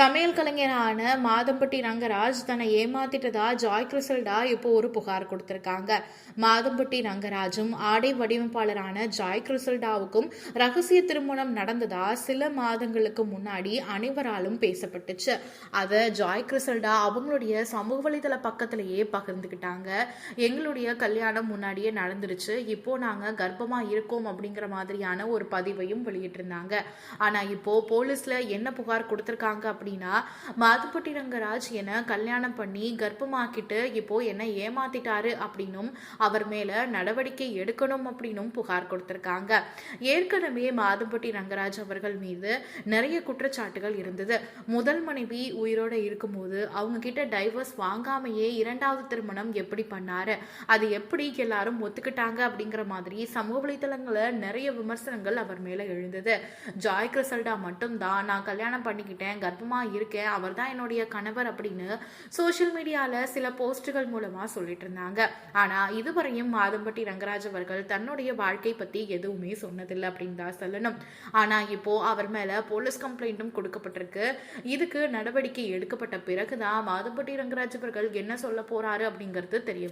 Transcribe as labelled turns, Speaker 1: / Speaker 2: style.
Speaker 1: சமையல் கலைஞரான மாதம்பட்டி ரங்கராஜ் தன்னை ஏமாத்திட்டதா ஜாய் கிறிசல்டா இப்போ ஒரு புகார் கொடுத்திருக்காங்க. மாதம்பட்டி ரங்கராஜும் ஆடை வடிவமைப்பாளரான ஜாய் கிறிசல்டாவுக்கும் ரகசிய திருமணம் நடந்ததா சில மாதங்களுக்கு முன்னாடி அனைவராலும் பேசப்பட்டுச்சு. அதை ஜாய் கிறிசல்டா அவங்களுடைய சமூக வலைதள பக்கத்திலேயே பகிர்ந்துக்கிட்டாங்க. எங்களுடைய கல்யாணம் முன்னாடியே நடந்துருச்சு, இப்போ நாங்க கர்ப்பமா இருக்கோம் அப்படிங்கிற மாதிரியான ஒரு பதிவையும் வெளியிட்டிருந்தாங்க. ஆனா இப்போ போலீஸ்ல என்ன புகார் கொடுத்திருக்காங்க அப்படின்னா, மாதம்பட்டி ரங்கராஜ் என்ன கல்யாணம் பண்ணி கர்ப்பமாக்கிட்டு இப்போ என்ன ஏமாத்திட்டாரு அப்படின்னும் அவர் மேல நடவடிக்கை எடுக்கணும் அப்படின்னும் புகார் கொடுத்திருக்காங்க. ஏற்கனவே மாதம்பட்டி ரங்கராஜ் அவர்கள் மீது நிறைய குற்றச்சாட்டுகள் இருந்தது. முதல் மனைவி உயிரோட இருக்கும்போது அவங்க கிட்ட டைவர்ஸ் வாங்காமையே இரண்டாவது திருமணம் எப்படி பண்ணாரு, அது எப்படி எல்லாரும் ஒத்துக்கிட்டாங்க அப்படிங்கிற மாதிரி சமூக வலைதளங்கள நிறைய விமர்சனங்கள் அவர் மேல எழுந்தது. ஜாய் கிறிசல்டா மட்டும் தான் நான் கல்யாணம் பண்ணிக்கிட்டேன், கர்ப்பமா இருக்கேன், அவர் தான் என்னுடைய கணவர் அப்படின்னு சோசியல் மீடியால சில போஸ்டுகள் மூலமா சொல்லிட்டு இருந்தாங்க. ஆனா இதுவரையும் மாதம்பட்டி ரங்கராஜ் அவர்கள் தன்னுடைய வாழ்க்கை பத்தி எதுவுமே சொன்னதில்லை அப்படின்னு தான் சொல்லணும். ஆனா இப்போ அவர் மேல போலீஸ் கம்ப்ளைண்ட்டும் கொடுக்கப்பட்டிருக்கு. இதுக்கு நடவடிக்கை எடுக்கப்பட்ட பிறகுதான் மாதம்பட்டி ரங்கராஜ் அவர்கள் என்ன சொல்ல போறாரு அப்படிங்கிறது தெரியும்.